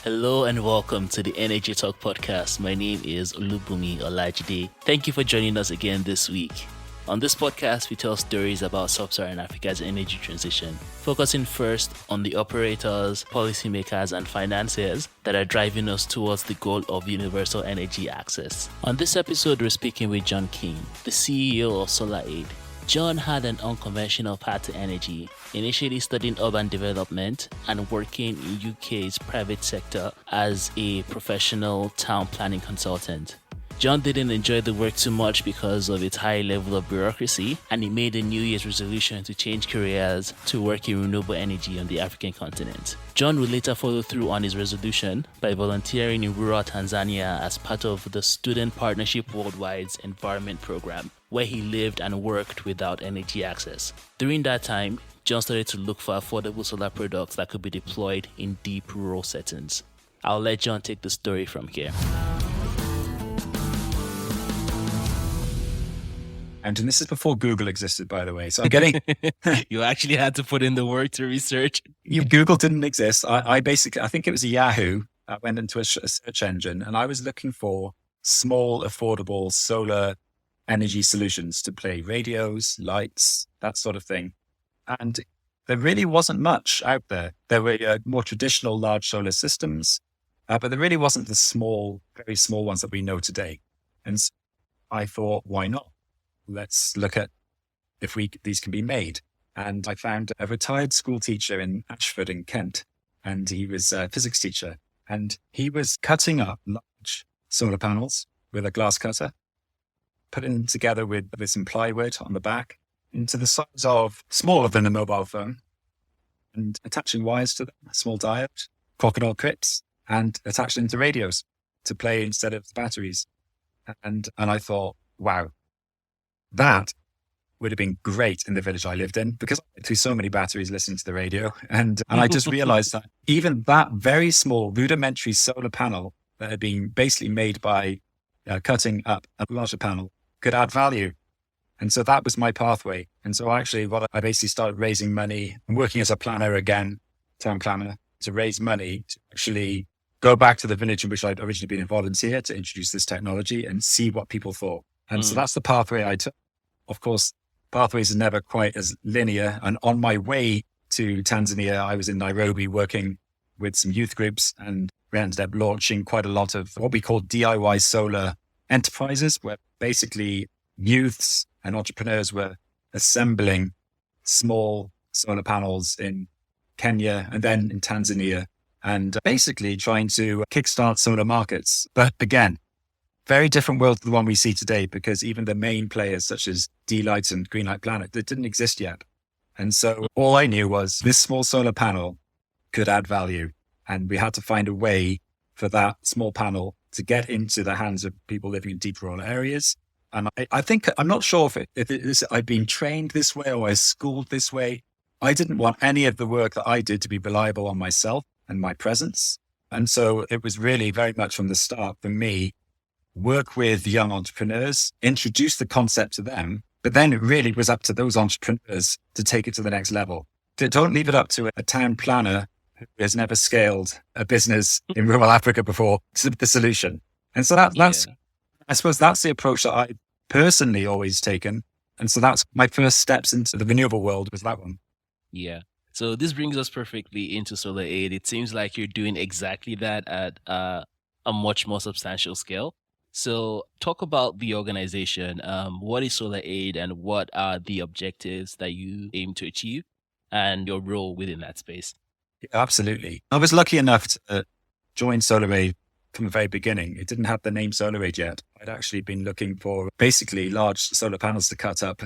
Hello and welcome to the Energy Talk podcast. My name is Olubumi Olajide. Thank you for joining us again this week. On this podcast, we tell stories about sub-Saharan Africa's energy transition, focusing first on the operators, policymakers, and financiers that are driving us towards the goal of universal energy access. On this episode, we're speaking with John Keane, the CEO of SolarAid. John had an unconventional path to energy, initially studying urban development and working in UK's private sector as a professional town planning consultant. John didn't enjoy the work too much because of its high level of bureaucracy, and he made a New Year's resolution to change careers to work in renewable energy on the African continent. John would later follow through on his resolution by volunteering in rural Tanzania as part of the Student Partnership Worldwide's environment program, where he lived and worked without energy access. During that time, John started to look for affordable solar products that could be deployed in deep rural settings. I'll let John take the story from here. And this is before Google existed, by the way. So I'm getting... You actually had to put in the work to research. Google didn't exist. I think it was a Yahoo. I went into a search engine and I was looking for small, affordable solar energy solutions to play radios, lights, that sort of thing. And there really wasn't much out there. There were more traditional large solar systems, but there really wasn't the small, very small ones that we know today. And so I thought, why not? Let's look at if these can be made. And I found a retired school teacher in Ashford in Kent, and he was a physics teacher. And he was cutting up large solar panels with a glass cutter, putting them together with some plywood on the back into the size of smaller than a mobile phone, and attaching wires to them, a small diode, crocodile clips, and attaching them to radios to play instead of batteries. And I thought, wow, that would have been great in the village I lived in, because I went through so many batteries listening to the radio. And I just realized that even that very small rudimentary solar panel that had been basically made by cutting up a larger panel could add value. And so that was my pathway. And so I basically started raising money and working as a planner again, town planner, to raise money to actually go back to the village in which I'd originally been a volunteer to introduce this technology and see what people thought. And so that's the pathway I took. Of course, pathways are never quite as linear. And on my way to Tanzania, I was in Nairobi working with some youth groups, and we ended up launching quite a lot of what we call DIY solar enterprises, where basically youths and entrepreneurs were assembling small solar panels in Kenya and then in Tanzania, and basically trying to kickstart solar markets. But again, very different world to the one we see today, because even the main players such as D-Light and Greenlight Planet, they didn't exist yet. And so all I knew was this small solar panel could add value, and we had to find a way for that small panel to get into the hands of people living in deep rural areas. And I think, I'm not sure if I've been trained this way or I was schooled this way. I didn't want any of the work that I did to be reliable on myself and my presence. And so it was really very much from the start for me, work with young entrepreneurs, introduce the concept to them, but then it really was up to those entrepreneurs to take it to the next level. Don't leave it up to a town planner who has never scaled a business in rural Africa before to the solution. And so I suppose that's the approach that I personally always taken. And so that's my first steps into the renewable world, was that one. Yeah. So this brings us perfectly into SolarAid. It seems like you're doing exactly that at a much more substantial scale. So talk about the organization. What is SolarAid and what are the objectives that you aim to achieve and your role within that space? Yeah, absolutely. I was lucky enough to join SolarAid from the very beginning. It didn't have the name SolarAid yet. I'd actually been looking for basically large solar panels to cut up.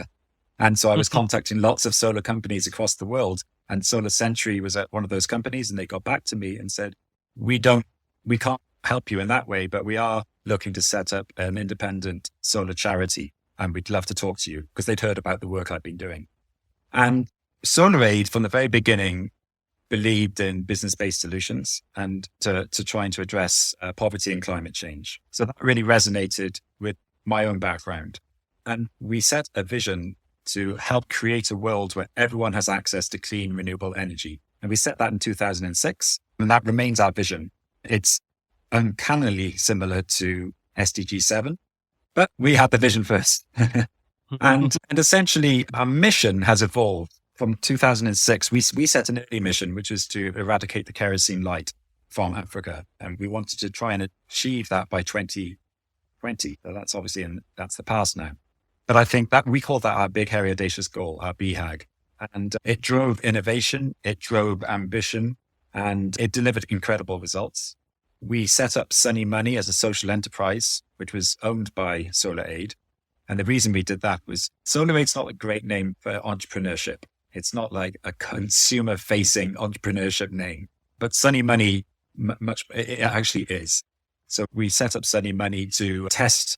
And so I was contacting lots of solar companies across the world. And Solar Century was at one of those companies, and they got back to me and said, we can't help you in that way, but we are looking to set up an independent solar charity, and we'd love to talk to you, because they'd heard about the work I'd been doing. And SolarAid from the very beginning believed in business-based solutions and to trying to address poverty and climate change. So that really resonated with my own background. And we set a vision to help create a world where everyone has access to clean, renewable energy. And we set that in 2006, and that remains our vision. It's uncannily similar to SDG 7, but we had the vision first. and essentially our mission has evolved. From 2006, we set an early mission, which was to eradicate the kerosene light from Africa. And we wanted to try and achieve that by 2020. So that's obviously, that's the past now. But I think that we call that our big, hairy, audacious goal, our BHAG. And it drove innovation, it drove ambition, and it delivered incredible results. We set up Sunny Money as a social enterprise, which was owned by SolarAid. And the reason we did that was SolarAid's not a great name for entrepreneurship. It's not like a consumer-facing entrepreneurship name, but Sunny Money, it actually is. So we set up Sunny Money to test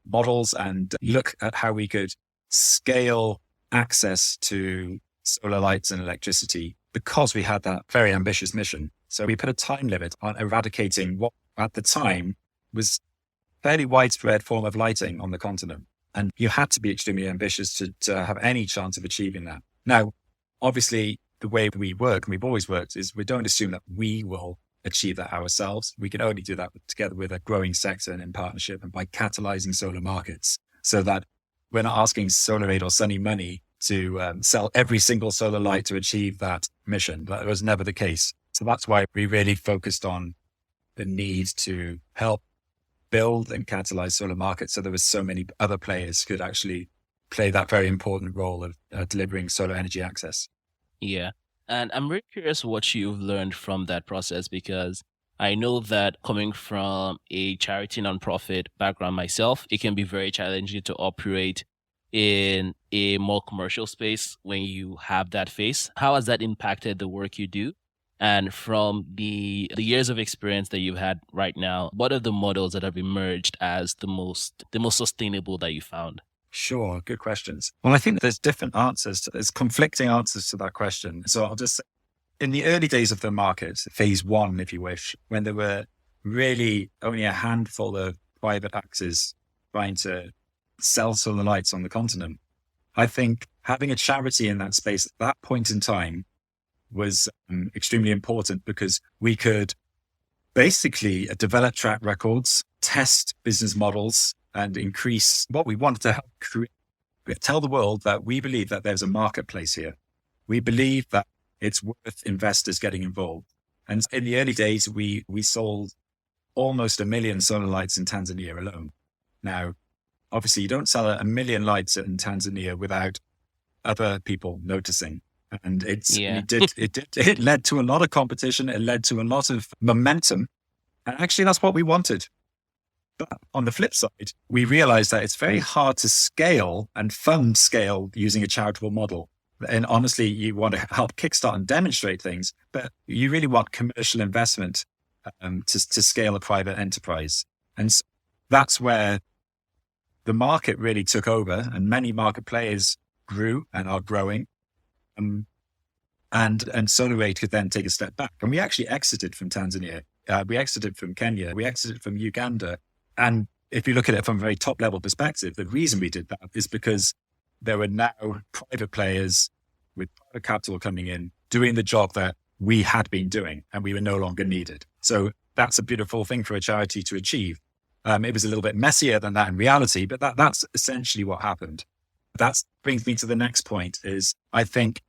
models and look at how we could scale access to solar lights and electricity because we had that very ambitious mission. So we put a time limit on eradicating what at the time was a fairly widespread form of lighting on the continent. And you had to be extremely ambitious to have any chance of achieving that. Now, obviously, the way we work, and we've always worked, is we don't assume that we will achieve that ourselves. We can only do that together with a growing sector and in partnership and by catalyzing solar markets so that we're not asking SolarAid or Sunny Money to sell every single solar light to achieve that mission. That was never the case. So that's why we really focused on the need to help build and catalyze solar markets. So there was so many other players could actually play that very important role of delivering solar energy access. Yeah. And I'm really curious what you've learned from that process, because I know that coming from a charity nonprofit background myself, it can be very challenging to operate in a more commercial space when you have that face. How has that impacted the work you do? And from the years of experience that you've had right now, what are the models that have emerged as the most sustainable that you found? Sure. Good questions. Well, I think there's different answers. There's conflicting answers to that question. So I'll just say, in the early days of the market, phase one, if you wish, when there were really only a handful of private actors trying to sell solar lights on the continent, I think having a charity in that space at that point in time was extremely important because we could basically develop track records, test business models, and increase what we wanted to help create. Tell the world that we believe that there's a marketplace here. We believe that it's worth investors getting involved. And in the early days, we sold almost 1 million solar lights in Tanzania alone. Now, obviously, you don't sell 1 million lights in Tanzania without other people noticing. And it led to a lot of competition. It led to a lot of momentum. And actually, that's what we wanted. But on the flip side, we realized that it's very hard to scale and fund scale using a charitable model. And honestly, you want to help kickstart and demonstrate things, but you really want commercial investment to scale a private enterprise. And so that's where the market really took over and many market players grew and are growing. And SolarAid could then take a step back. And we actually exited from Tanzania. We exited from Kenya. We exited from Uganda. And if you look at it from a very top level perspective, the reason we did that is because there were now private players with private capital coming in, doing the job that we had been doing, and we were no longer needed. So that's a beautiful thing for a charity to achieve. It was a little bit messier than that in reality, but that's essentially what happened. That brings me to the next point is I think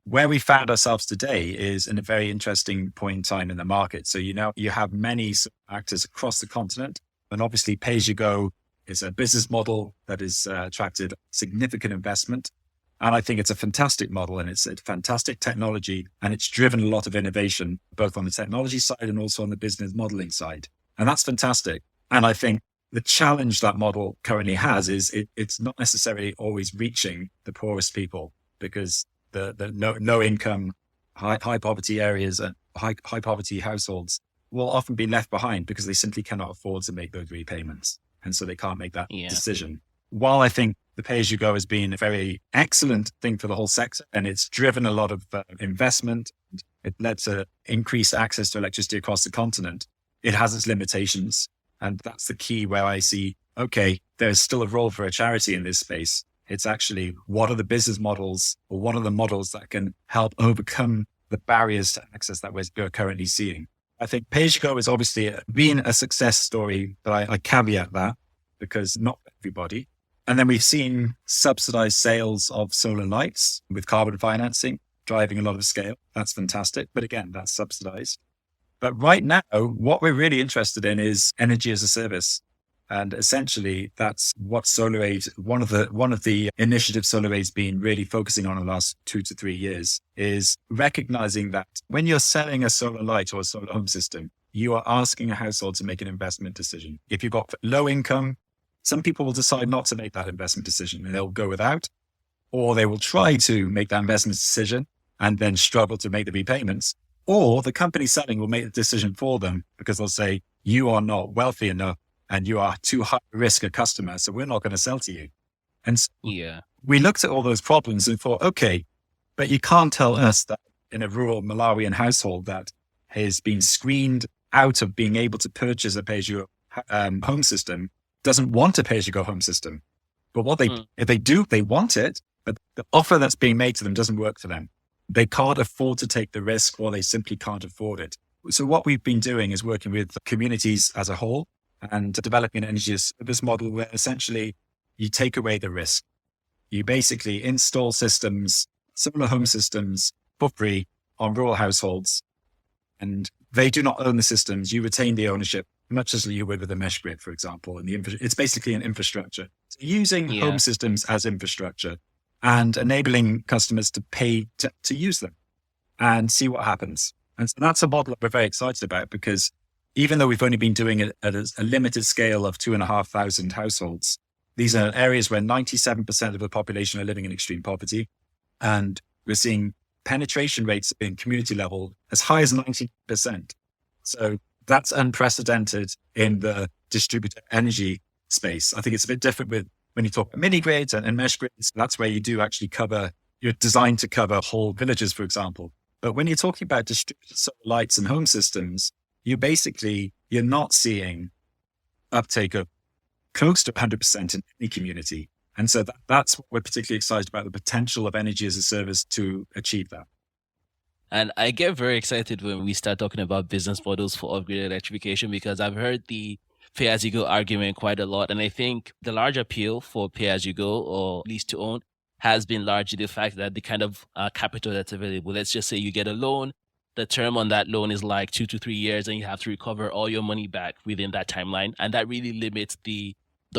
where we found ourselves today is in a very interesting point in time in the market. So, you have many actors across the continent, and obviously pay-as-you-go is a business model that has attracted significant investment. And I think it's a fantastic model and it's a fantastic technology, and it's driven a lot of innovation, both on the technology side and also on the business modeling side. And that's fantastic. And I think the challenge that model currently has is it's not necessarily always reaching the poorest people, because the no income, high poverty areas and high poverty households will often be left behind because they simply cannot afford to make those repayments. And so they can't make that decision. While I think the pay-as-you-go has been a very excellent thing for the whole sector, and it's driven a lot of investment, it led to increased access to electricity across the continent, it has its limitations. And that's the key where I see, okay, there's still a role for a charity in this space. It's actually, what are the business models, or what are the models that can help overcome the barriers to access that we're currently seeing? I think pay-as-you-go has obviously been a success story, but I caveat that because not everybody. And then we've seen subsidized sales of solar lights with carbon financing, driving a lot of scale. That's fantastic. But again, that's subsidized. But right now, what we're really interested in is energy as a service. And essentially, that's what SolarAid, one of the initiatives SolarAid's been really focusing on in the last 2 to 3 years, is recognizing that when you're selling a solar light or a solar home system, you are asking a household to make an investment decision. If you've got low income, some people will decide not to make that investment decision and they'll go without, or they will try to make that investment decision and then struggle to make the repayments, or the company selling will make the decision for them because they'll say, you are not wealthy enough and you are too high risk a customer, so we're not going to sell to you. And so we looked at all those problems and thought, okay, but you can't tell us that in a rural Malawian household that has been screened out of being able to purchase a pay-as-you-go home system doesn't want a pay-as-you-go home system. But if they do, they want it, but the offer that's being made to them doesn't work for them. They can't afford to take the risk, or they simply can't afford it. So what we've been doing is working with communities as a whole and developing an energy service model where essentially you take away the risk. You basically install systems, solar home systems for free on rural households, and they do not own the systems. You retain the ownership, much as you would with a mesh grid, for example. And it's basically an infrastructure. So using home systems as infrastructure and enabling customers to pay to use them and see what happens. And so that's a model that we're very excited about, because even though we've only been doing it at a limited scale of 2,500 households, these are areas where 97% of the population are living in extreme poverty. And we're seeing penetration rates in community level as high as 90%. So that's unprecedented in the distributed energy space. I think it's a bit different with when you talk about mini grids and mesh grids. That's where you do actually you're designed to cover whole villages, for example. But when you're talking about distributed solar lights and home systems, you're not seeing uptake of close to 100% in any community. And so that's what we're particularly excited about, the potential of energy as a service to achieve that. And I get very excited when we start talking about business models for off-grid electrification, because I've heard the pay-as-you-go argument quite a lot. And I think the large appeal for pay-as-you-go or lease to own has been largely the fact that the kind of capital that's available. Let's just say you get a loan. The term on that loan is like 2 to 3 years, and you have to recover all your money back within that timeline. And that really limits the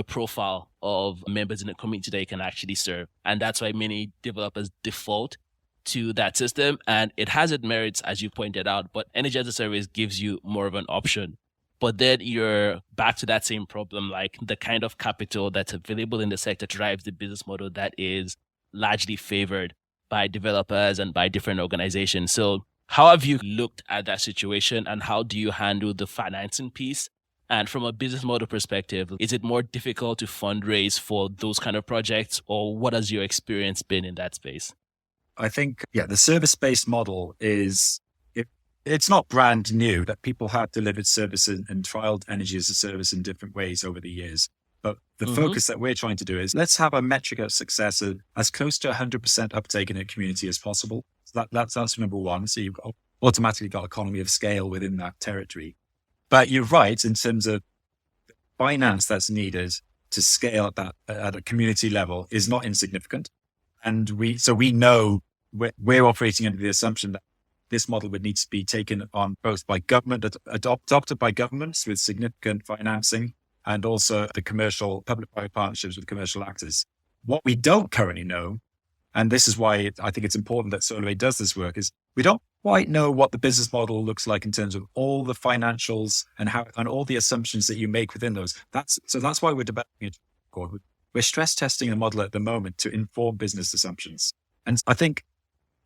profile of members in the community that you can actually serve. And that's why many developers default to that system. And it has its merits, as you pointed out, but energy as a service gives you more of an option. But then you're back to that same problem, like the kind of capital that's available in the sector drives the business model that is largely favored by developers and by different organizations. So how have you looked at that situation, and how do you handle the financing piece? And from a business model perspective, is it more difficult to fundraise for those kind of projects, or what has your experience been in that space? I think, the service-based model it's not brand new, that people have delivered service and trialed energy as a service in different ways over the years. But the focus that we're trying to do is let's have a metric of success of as close to 100% uptake in a community as possible. So that's number one. So you've automatically got economy of scale within that territory. But you're right in terms of finance that's needed to scale at a community level is not insignificant. And we know we're operating under the assumption that this model would need to be taken on both by government, adopted by governments with significant financing, and also the commercial public-private partnerships with commercial actors. What we don't currently know, and this is why I think it's important that SolarAid does this work, is we don't quite know what the business model looks like in terms of all the financials and all the assumptions that you make within those. That's why we're developing it. We're stress testing the model at the moment to inform business assumptions. And I think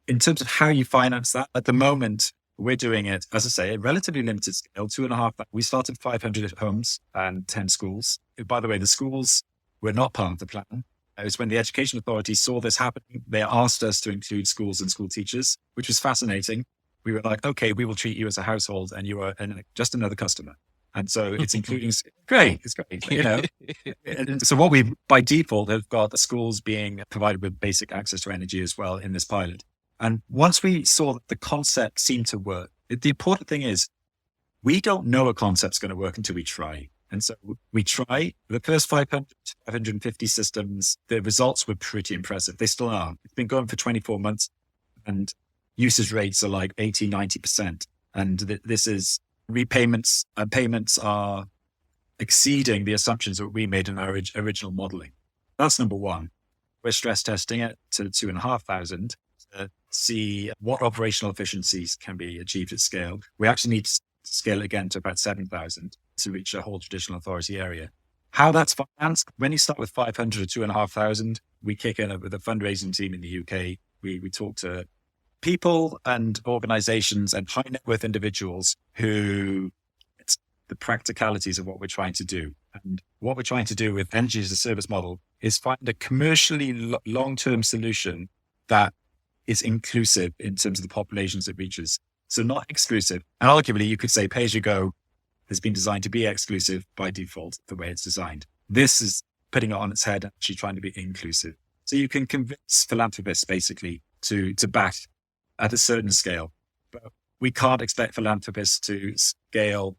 in terms of how you finance that, at the moment, we're doing it, as I say, at relatively limited scale, 2.5. We started 500 homes and 10 schools. By the way, the schools were not part of the plan. It was when the education authority saw this happening, they asked us to include schools and school teachers, which was fascinating. We were like, okay, we will treat you as a household and you are just another customer. And so it's including, great, it's great, And so what we, by default, have got the schools being provided with basic access to energy as well in this pilot. And once we saw that the concept seemed to work, the important thing is we don't know a concept's going to work until we try. And so we try the first 500, 550 systems. The results were pretty impressive. They still are. It's been going for 24 months and usage rates are like 80, 90%. And this is repayments and payments are exceeding the assumptions that we made in our original modeling. That's number one. We're stress testing it to 2,500 to see what operational efficiencies can be achieved at scale. We actually need to scale it again to about 7,000 to reach a whole traditional authority area. How that's financed, when you start with 500 or 2,500, we kick in with a fundraising team in the UK. We talk to people and organizations and high net worth individuals who it's the practicalities of what we're trying to do. And what we're trying to do with energy as a service model is find a commercially long-term solution that is inclusive in terms of the populations it reaches. So not exclusive. And arguably you could say pay-as-you-go has been designed to be exclusive by default, the way it's designed. This is putting it on its head, actually trying to be inclusive. So you can convince philanthropists basically to back at a certain scale. But we can't expect philanthropists to scale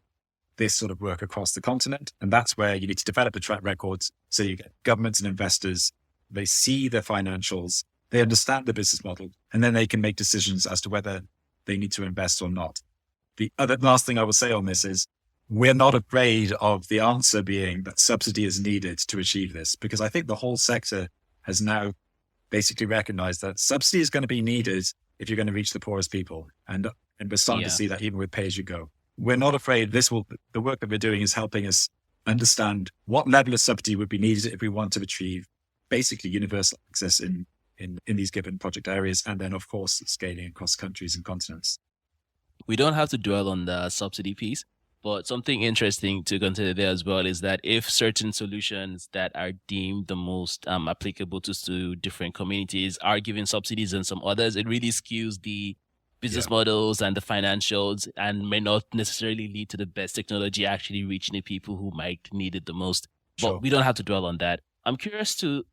this sort of work across the continent. And that's where you need to develop a track record. So you get governments and investors, they see the financials, they understand the business model, and then they can make decisions as to whether they need to invest or not. The other last thing I will say on this is we're not afraid of the answer being that subsidy is needed to achieve this, because I think the whole sector has now basically recognized that subsidy is going to be needed if you're going to reach the poorest people. And we're starting to see that even with pay-as-you-go. We're not afraid. The work that we're doing is helping us understand what level of subsidy would be needed if we want to achieve basically universal access in these given project areas. And then, of course, scaling across countries and continents. We don't have to dwell on the subsidy piece, but something interesting to consider there as well is that if certain solutions that are deemed the most applicable to different communities are given subsidies and some others, it really skews the business models and the financials and may not necessarily lead to the best technology actually reaching the people who might need it the most. But we don't have to dwell on that. I'm curious to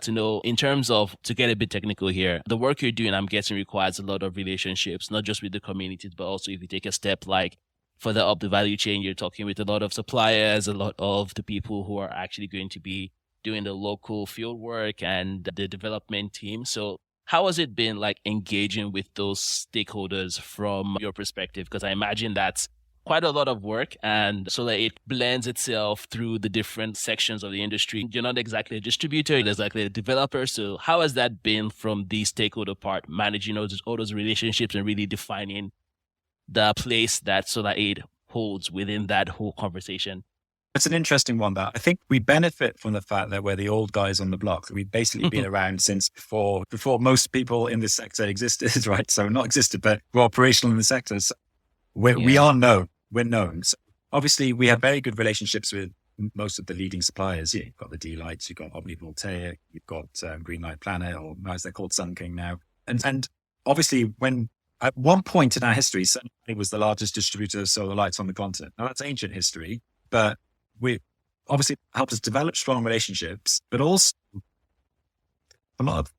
know, in terms of, to get a bit technical here, the work you're doing, I'm guessing, requires a lot of relationships, not just with the communities, but also if you take a step like further up the value chain, you're talking with a lot of suppliers, a lot of the people who are actually going to be doing the local field work and the development team. So how has it been like engaging with those stakeholders from your perspective? Because I imagine that's quite a lot of work, and so that it blends itself through the different sections of the industry. You're not exactly a distributor, you're exactly a developer. So how has that been from the stakeholder part, managing all those relationships and really defining the place that SolarAid holds within that whole conversation? It's an interesting one, that I think we benefit from the fact that we're the old guys on the block. We've basically been around since before most people in this sector existed, right? So not existed, but we're operational in the sector. So we are known. We're known. So obviously, we have very good relationships with most of the leading suppliers. Yeah, you've got the D-Lights, you've got Omnivoltaic, you've got Greenlight Planet, or as they're called, Sun King now. And obviously, when at one point in our history, Sun King was the largest distributor of solar lights on the continent. Now, that's ancient history, but we obviously helped us develop strong relationships, but also a lot of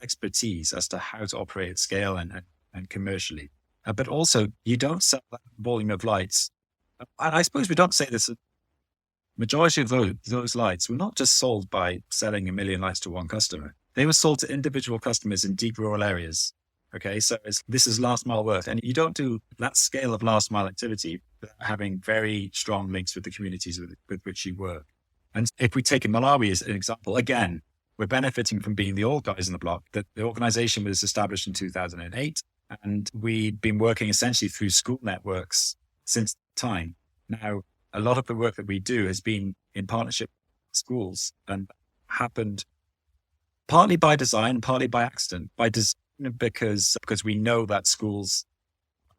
expertise as to how to operate at scale and commercially. But also, you don't sell that volume of lights. And I suppose we don't say this. Majority of those lights were not just sold by selling 1 million lights to one customer. They were sold to individual customers in deep rural areas. Okay, so this is last mile work. And you don't do that scale of last mile activity without having very strong links with the communities with which you work. And if we take Malawi as an example, again, we're benefiting from being the old guys on the block. The organization was established in 2008, and we've been working essentially through school networks since that time. Now, a lot of the work that we do has been in partnership with schools and happened partly by design, partly by accident. By design, because we know that schools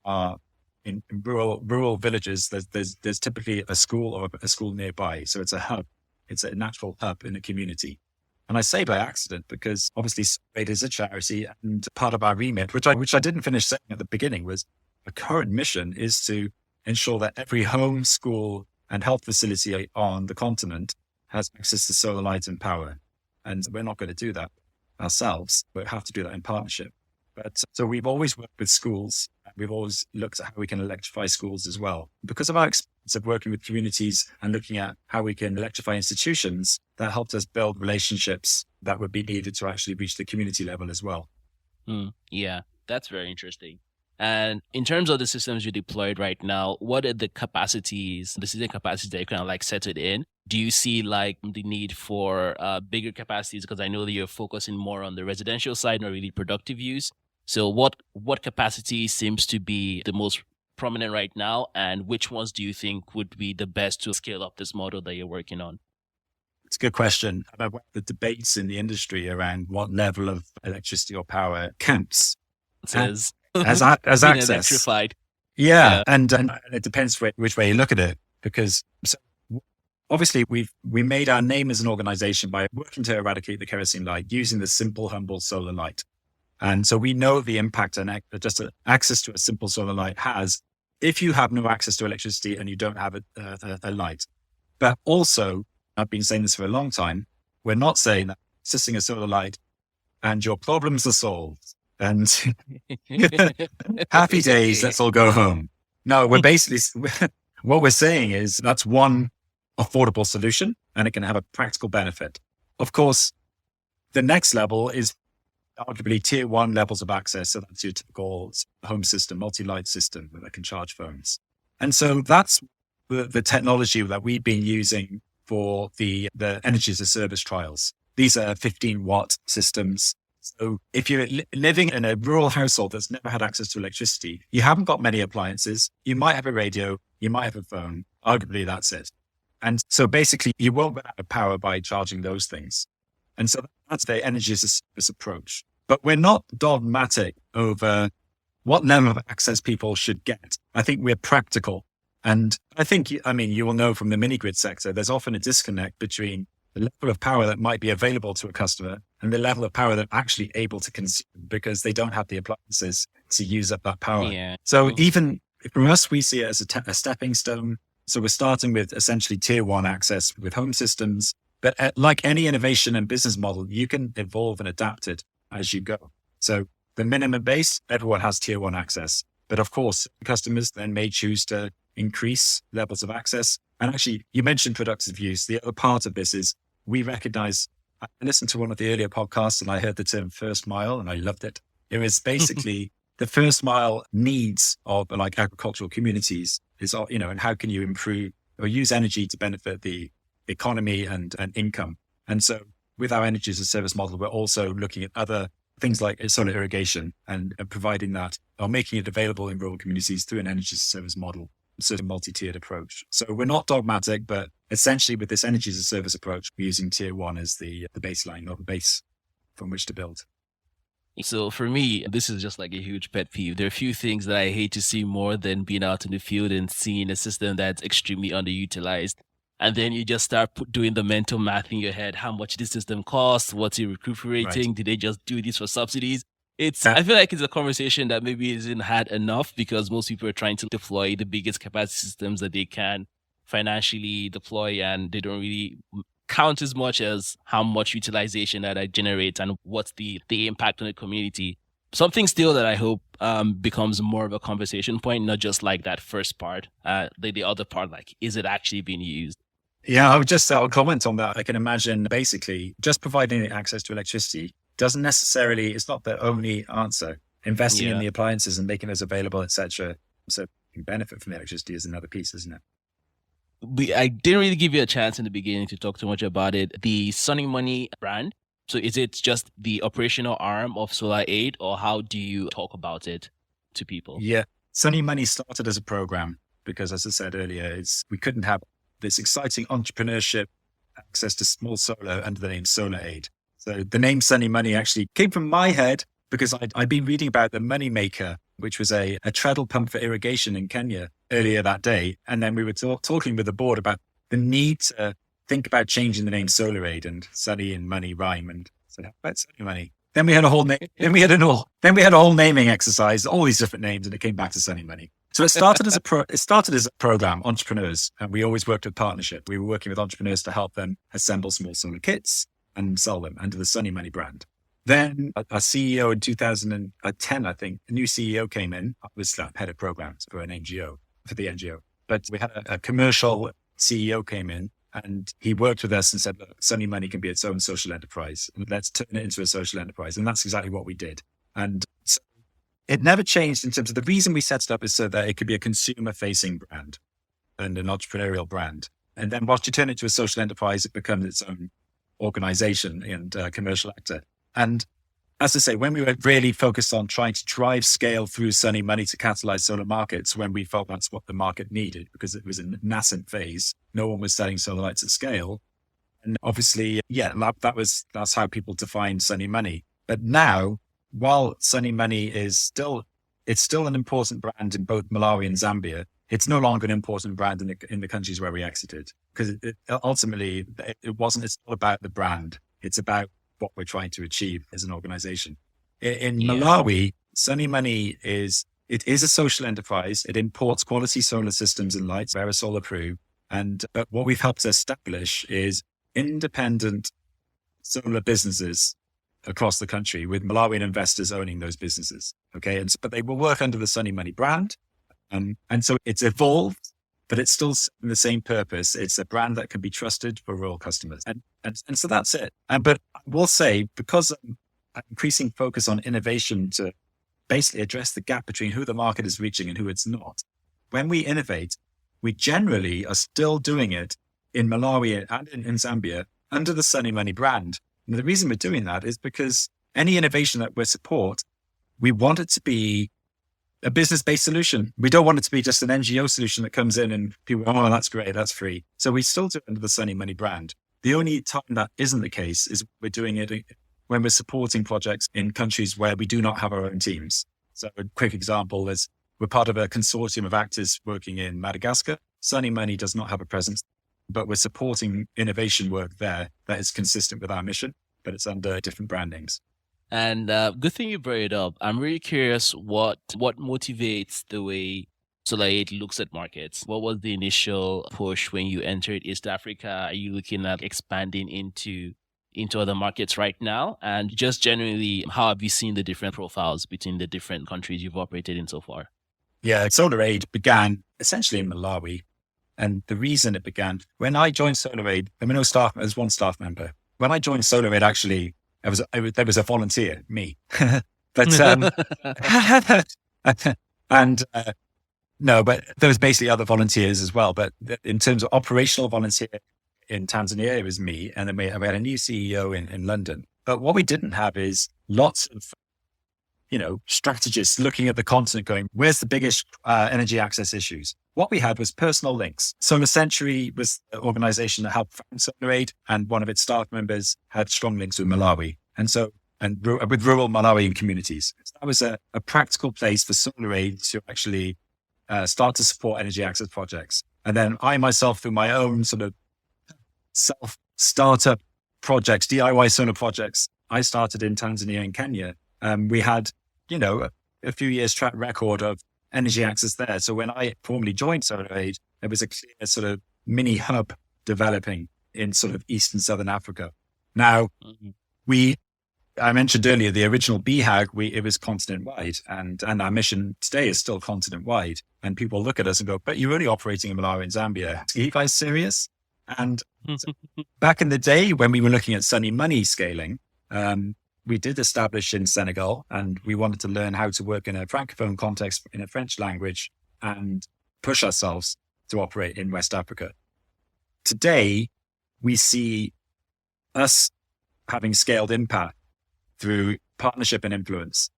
are in rural villages. There's typically a school or a school nearby, so it's a hub. It's a natural hub in a community. And I say by accident because obviously SolarAid is a charity, and part of our remit, which I didn't finish saying at the beginning, was the current mission is to ensure that every home, school, and health facility on the continent has access to solar light and power. And we're not going to do that ourselves. We have to do that in partnership. But so we've always worked with schools, we've always looked at how we can electrify schools as well. Because of our experience of working with communities and looking at how we can electrify institutions, that helped us build relationships that would be needed to actually reach the community level as well. Yeah, that's very interesting. And in terms of the systems you deployed right now, what are the capacities, the system capacities that you kind of like set it in? Do you see like the need for bigger capacities? Because I know that you're focusing more on the residential side, not really productive use. So what capacity seems to be the most prominent right now? And which ones do you think would be the best to scale up this model that you're working on? It's a good question about the debates in the industry around what level of electricity or power counts as access. Electrified. Yeah. And it depends which way you look at it, because obviously we made our name as an organization by working to eradicate the kerosene light using the simple, humble solar light. And so we know the impact just access to a simple solar light has if you have no access to electricity and you don't have a light. But also, I've been saying this for a long time, we're not saying that accessing a solar light and your problems are solved and happy days, let's all go home. No, we're basically, what we're saying is that's one affordable solution and it can have a practical benefit. Of course, the next level is arguably tier 1 levels of access. So that's your typical home system, multi-light system that can charge phones. And so that's the technology that we've been using for the energy as a service trials. These are 15-watt systems. So if you're living in a rural household that's never had access to electricity, you haven't got many appliances. You might have a radio, you might have a phone. Arguably, that's it. And so basically, you won't run out of power by charging those things. And so that's the energy as a service approach. But we're not dogmatic over what level of access people should get. I think we're practical. And I think, you will know from the mini-grid sector, there's often a disconnect between the level of power that might be available to a customer and the level of power they're actually able to consume because they don't have the appliances to use up that power. Yeah. So even for us, we see it as a stepping stone. So we're starting with essentially tier 1 access with home systems. But like any innovation and business model, you can evolve and adapt it as you go. So the minimum base, everyone has tier 1 access. But of course, customers then may choose to increase levels of access. And actually, you mentioned productive use. The other part of this is we recognize, I listened to one of the earlier podcasts and I heard the term first mile and I loved it. It was basically the first mile needs of like agricultural communities is, and how can you improve or use energy to benefit the economy and income. And so with our energy as a service model, we're also looking at other things like solar irrigation and providing that or making it available in rural communities through an energy as a service model. So a multi-tiered approach. So we're not dogmatic, but essentially with this energy as a service approach, we're using tier 1 as the baseline or the base from which to build. So for me, this is just like a huge pet peeve. There are a few things that I hate to see more than being out in the field and seeing a system that's extremely underutilized. And then you just start doing the mental math in your head. How much this system costs? What's it recuperating? Right. Did they just do this for subsidies? I feel like it's a conversation that maybe isn't had enough because most people are trying to deploy the biggest capacity systems that they can financially deploy, and they don't really count as much as how much utilization that I generate and what's the impact on the community. Something still that I hope becomes more of a conversation point, not just like that first part, the other part, like, is it actually being used? Yeah, I'll comment on that. I can imagine basically just providing access to electricity doesn't necessarily, it's not the only answer. Investing in the appliances and making those available, etc. So you can benefit from the electricity is another piece, isn't it? I didn't really give you a chance in the beginning to talk too much about it. The Sunny Money brand. So is it just the operational arm of SolarAid, or how do you talk about it to people? Yeah, Sunny Money started as a program because, as I said earlier, we couldn't have this exciting entrepreneurship access to small solar under the name SolarAid. So the name Sunny Money actually came from my head because I'd been reading about the Money Maker, which was a treadle pump for irrigation in Kenya earlier that day. And then we were talking with the board about the need to think about changing the name SolarAid, and Sunny and Money rhyme. And so how about Sunny Money? Then we had a whole name. Then we had a whole naming exercise, all these different names, and it came back to Sunny Money. So it started as a program, entrepreneurs, and we always worked with partnership. We were working with entrepreneurs to help them assemble small solar kits and sell them under the Sunny Money brand. Then our CEO in 2010, I think, a new CEO came in. I was head of programs for the NGO. But we had a commercial CEO came in, and he worked with us and said, look, Sunny Money can be its own social enterprise. And let's turn it into a social enterprise. And that's exactly what we did. And so it never changed in terms of the reason we set it up is so that it could be a consumer-facing brand and an entrepreneurial brand. And then once you turn it to a social enterprise, it becomes its own organization and commercial actor. And as I say, when we were really focused on trying to drive scale through Sunny Money to catalyze solar markets, when we felt that's what the market needed, because it was a nascent phase, no one was selling solar lights at scale. And obviously, that's how people defined Sunny Money. But now, while Sunny Money is still an important brand in both Malawi and Zambia, it's no longer an important brand in the countries where we exited, because ultimately it's not about the brand. It's about what we're trying to achieve as an organization. In Malawi, Sunny Money is a social enterprise. It imports quality solar systems and lights, aerosol approved. And what we've helped establish is independent solar businesses across the country with Malawian investors owning those businesses. Okay. But they will work under the Sunny Money brand. And so it's evolved, but it's still the same purpose. It's a brand that can be trusted for rural customers. And so that's it. But I will say, because of an increasing focus on innovation to basically address the gap between who the market is reaching and who it's not, when we innovate, we generally are still doing it in Malawi and in Zambia under the Sunny Money brand. And the reason we're doing that is because any innovation that we support, we want it to be a business-based solution. We don't want it to be just an NGO solution that comes in and people go, oh, that's great, that's free. So we still do it under the Sunny Money brand. The only time that isn't the case is we're doing it when we're supporting projects in countries where we do not have our own teams. So a quick example is we're part of a consortium of actors working in Madagascar. Sunny Money does not have a presence, but we're supporting innovation work there that is consistent with our mission, but it's under different brandings. And good thing you brought it up. I'm really curious what motivates the way SolarAid looks at markets. What was the initial push when you entered East Africa? Are you looking at expanding into other markets right now? And just generally, how have you seen the different profiles between the different countries you've operated in so far? Yeah, SolarAid began essentially in Malawi. And the reason it began, when I joined SolarAid, there was one staff member. When I joined SolarAid, actually, there was a volunteer, me. But but there was basically other volunteers as well. But in terms of operational volunteer in Tanzania, it was me. And then we had a new CEO in London. But what we didn't have is lots of, strategists looking at the continent going, where's the biggest energy access issues? What we had was personal links. Solar Century was the organization that helped found SolarAid, and one of its staff members had strong links with Malawi. And with rural Malawian communities. So that was a practical place for SolarAid to actually start to support energy access projects. And then I myself, through my own sort of self-startup projects, DIY solar projects, I started in Tanzania and Kenya. We had, a few years track record of energy access there. So when I formally joined SolarAid, there was a clear sort of mini hub developing in sort of East and Southern Africa. Now, I mentioned earlier, the original BHAG, it was continent-wide, and our mission today is still continent-wide. And people look at us and go, but you're only operating in Malawi and Zambia. Are you guys serious? And back in the day when we were looking at Sunny Money scaling, we did establish in Senegal, and we wanted to learn how to work in a Francophone context in a French language and push ourselves to operate in West Africa. Today, we see us having scaled impact through partnership and influence.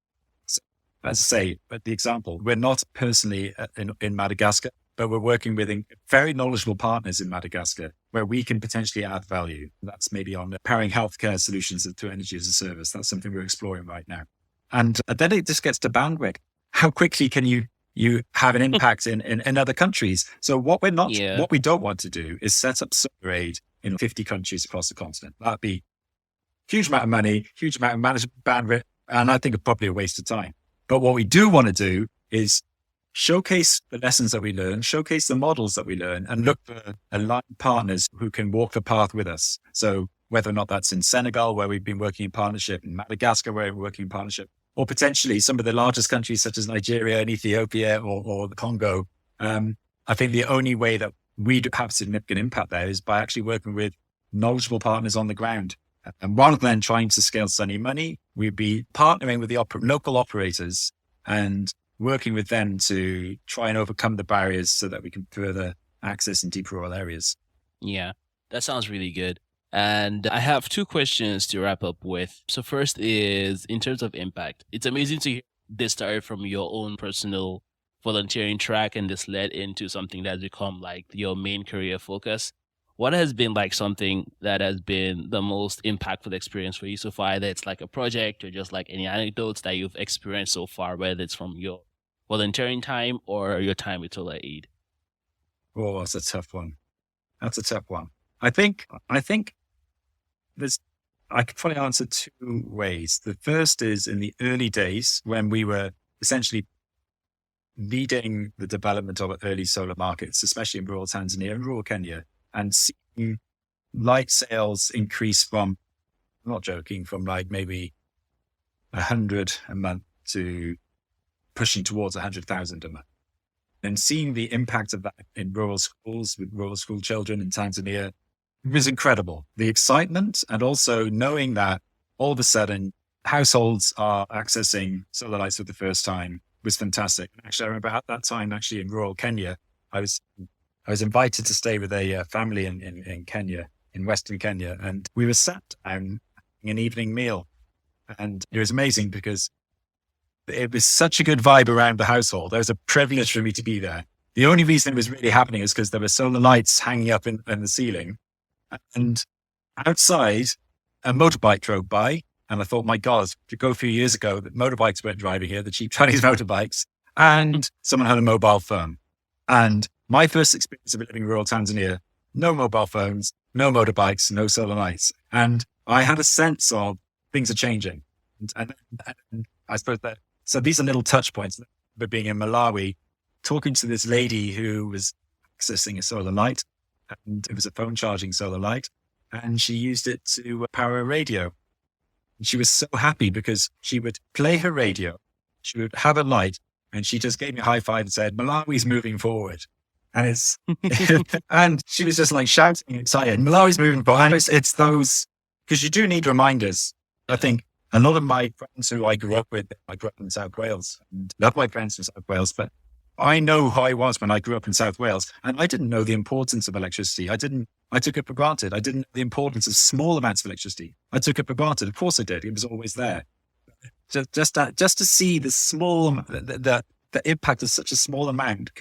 So, as I say, but the example, we're not personally in Madagascar, but we're working with very knowledgeable partners in Madagascar where we can potentially add value. That's maybe on powering healthcare solutions through energy as a service. That's something we're exploring right now. And then it just gets to bandwidth. How quickly can you have an impact in other countries? So what we don't want to do is set up SolarAid in 50 countries across the continent. That'd be huge amount of money, huge amount of management bandwidth, and I think it's probably a waste of time. But what we do want to do is showcase the lessons that we learn, showcase the models that we learn, and look for aligned partners who can walk the path with us. So whether or not that's in Senegal, where we've been working in partnership, in Madagascar, where we're working in partnership, or potentially some of the largest countries such as Nigeria and Ethiopia or the Congo. I think the only way that we'd have significant impact there is by actually working with knowledgeable partners on the ground. And rather than trying to scale Sunny Money, we'd be partnering with the local operators and working with them to try and overcome the barriers so that we can further access in deep rural areas. Yeah, that sounds really good. And I have two questions to wrap up with. So first is in terms of impact. It's amazing to hear this started from your own personal volunteering track and this led into something that's become like your main career focus. What has been like something that has been the most impactful experience for you so far? Either it's like a project or just like any anecdotes that you've experienced so far, whether it's from your volunteering time or your time with SolarAid? Oh, that's a tough one. That's a tough one. I think I could probably answer two ways. The first is in the early days when we were essentially leading the development of early solar markets, especially in rural Tanzania and rural Kenya, and seeing light sales increase from, I'm not joking, from like maybe 100 a month to pushing towards 100,000 a month. And seeing the impact of that in rural schools with rural school children in Tanzania was incredible. The excitement and also knowing that all of a sudden households are accessing solar lights for the first time was fantastic. Actually, I remember at that time, actually in rural Kenya, I was invited to stay with a family in Kenya, in Western Kenya, and we were sat down having an evening meal. And it was amazing because it was such a good vibe around the household. It was a privilege for me to be there. The only reason it was really happening is because there were solar lights hanging up in the ceiling. And outside, a motorbike drove by. And I thought, my God, to go a few years ago, that motorbikes weren't driving here, the cheap Chinese motorbikes, and someone had a mobile phone. And my first experience of living in rural Tanzania, no mobile phones, no motorbikes, no solar lights. And I had a sense of things are changing. And I suppose that, so these are little touch points. But being in Malawi, talking to this lady who was accessing a solar light, and it was a phone charging solar light, and she used it to power a radio. And she was so happy because she would play her radio, she would have a light, and she just gave me a high five and said, Malawi's moving forward. And it's, and she was just like shouting excited, Malawi's moving forward. And it's those, because you do need reminders. I think a lot of my friends who I grew up in South Wales, and love my friends in South Wales, but I know who I was when I grew up in South Wales, and I didn't know the importance of electricity. I took it for granted. I didn't know the importance of small amounts of electricity. I took it for granted. Of course I did. It was always there. Just to see the impact of such a small amount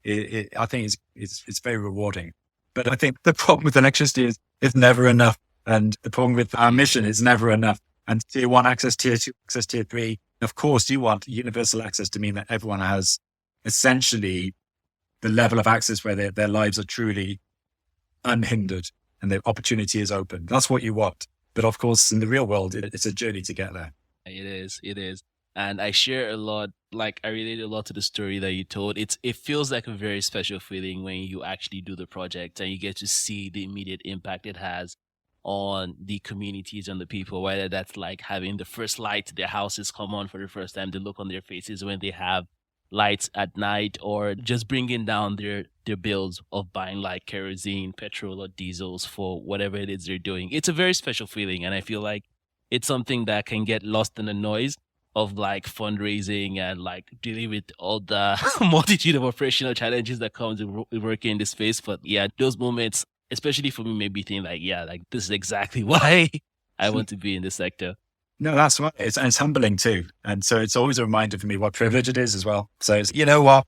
I think it's very rewarding. But I think the problem with electricity is it's never enough. And the problem with our mission is never enough. And tier 1 access, tier 2 access, tier 3. Of course, you want universal access to mean that everyone has essentially the level of access where their lives are truly unhindered and the opportunity is open. That's what you want. But of course, in the real world, it's a journey to get there. It is. And I share a lot, like I relate a lot to the story that you told. It feels like a very special feeling when you actually do the project and you get to see the immediate impact it has on the communities and the people, whether that's like having the first light their houses come on for the first time, the look on their faces when they have lights at night, or just bringing down their bills of buying like kerosene, petrol, or diesels for whatever it is they're doing. It's a very special feeling. And I feel like it's something that can get lost in the noise of like fundraising and like dealing with all the multitude of operational challenges that comes with working in this space. But yeah, those moments, especially for me, made me think like, yeah, like this is exactly why I want to be in this sector. No, that's right. It's humbling too. And so it's always a reminder for me what privilege it is as well. So it's, you know what?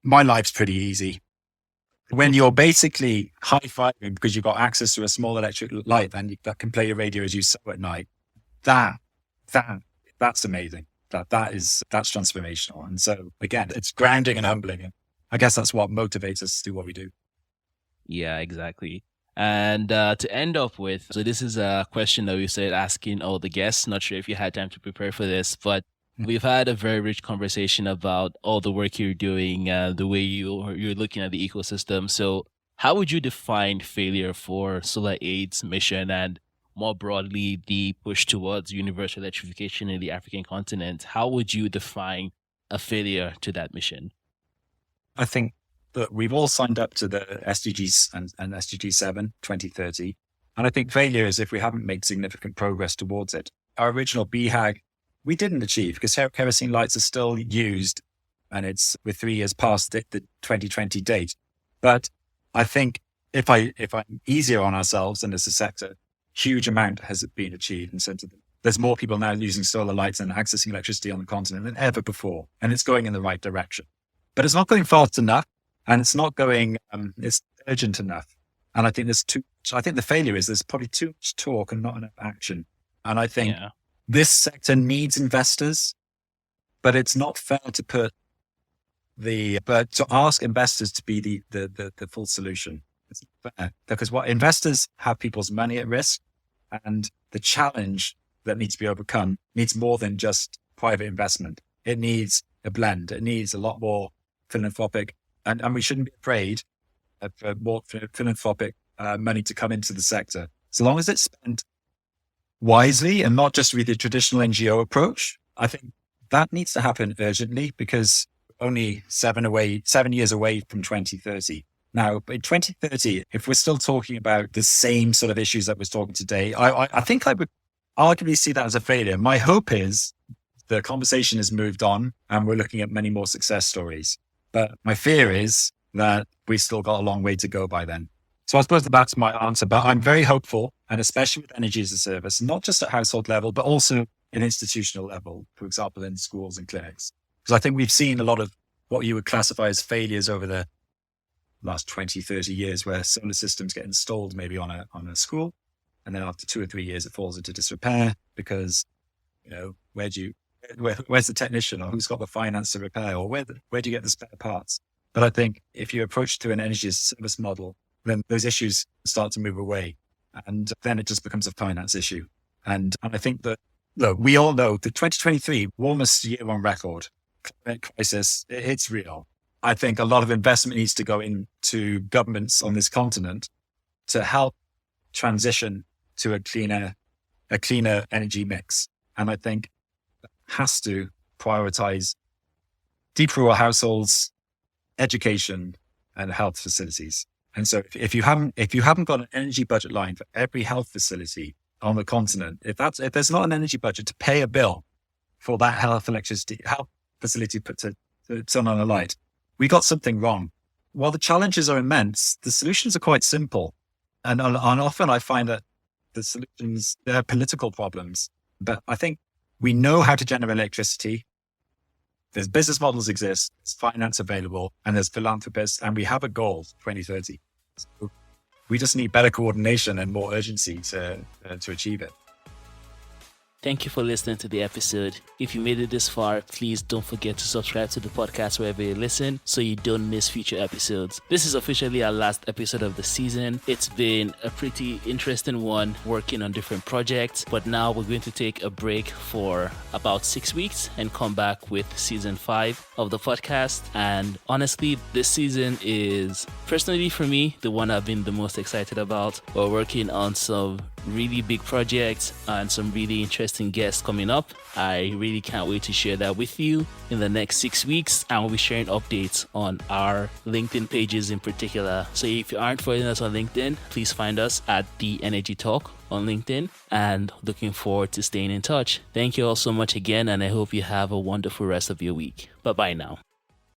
My life's pretty easy. When you're basically high-fiving because you've got access to a small electric light that can play your radio as you sew at night, that's amazing. That's transformational. And so again, it's grounding and humbling. And I guess that's what motivates us to do what we do. Yeah, exactly. And to end off with, so this is a question that we started asking all the guests. Not sure if you had time to prepare for this, but we've had a very rich conversation about all the work you're doing, the way you're looking at the ecosystem. So How would you define failure for SolarAid's mission and more broadly the push towards universal electrification in the African continent? How would you define a failure to that mission? I think that we've all signed up to the SDGs and SDG 7, 2030. And I think failure is if we haven't made significant progress towards it. Our original BHAG, we didn't achieve because kerosene lights are still used and we're 3 years past the 2020 date. But I think if I'm easier on ourselves and as a sector, huge amount has been achieved in terms of there's more people now using solar lights and accessing electricity on the continent than ever before. And it's going in the right direction. But it's not going fast enough and it's not going, it's urgent enough. And I think the failure is there's probably too much talk and not enough action. And I think this sector needs investors, but it's not fair to to ask investors to be the full solution. It's not fair because what investors have people's money at risk, and the challenge that needs to be overcome needs more than just private investment. It needs a blend. It needs a lot more philanthropic, and we shouldn't be afraid of more philanthropic money to come into the sector. So long as it's spent wisely and not just with the traditional NGO approach, I think that needs to happen urgently because only 7 years away from 2030. Now, in 2030, if we're still talking about the same sort of issues that we're talking today, I think I would arguably see that as a failure. My hope is the conversation has moved on and we're looking at many more success stories. But my fear is that we still got a long way to go by then. So I suppose that's my answer, but I'm very hopeful, and especially with energy as a service, not just at household level, but also in institutional level, for example, in schools and clinics. Because I think we've seen a lot of what you would classify as failures over the last 20, 30 years where solar systems get installed maybe on a school. And then after 2 or 3 years, it falls into disrepair because, where's the technician or who's got the finance to repair or where do you get the spare parts? But I think if you approach to an energy as a service model, then those issues start to move away. And then it just becomes a finance issue. And I think that, look, we all know that 2023, warmest year on record, climate crisis, it's real. I think a lot of investment needs to go into governments on this continent to help transition to a cleaner energy mix. And I think that has to prioritize deep rural households, education, and health facilities. And so if you haven't got an energy budget line for every health facility on the continent, if there's not an energy budget to pay a bill for that health facility to turn on a light, we got something wrong. While the challenges are immense, the solutions are quite simple. And often I find that the solutions, they're political problems. But I think we know how to generate electricity. There's business models exist, there's finance available, and there's philanthropists, and we have a goal, 2030. So we just need better coordination and more urgency to achieve it. Thank you for listening to the episode. If you made it this far, please don't forget to subscribe to the podcast wherever you listen so you don't miss future episodes. This is officially our last episode of the season. It's been a pretty interesting one working on different projects, but now we're going to take a break for about 6 weeks and come back with season 5 of the podcast. And honestly, this season is personally for me the one I've been the most excited about. We're working on some really big projects and some really interesting guests coming up. I really can't wait to share that with you in the next 6 weeks, and we'll be sharing updates on our LinkedIn pages in particular. So if you aren't following us on LinkedIn, please find us at The Energy Talk on LinkedIn, and looking forward to staying in touch. Thank you all so much again, and I hope you have a wonderful rest of your week. Bye-bye now.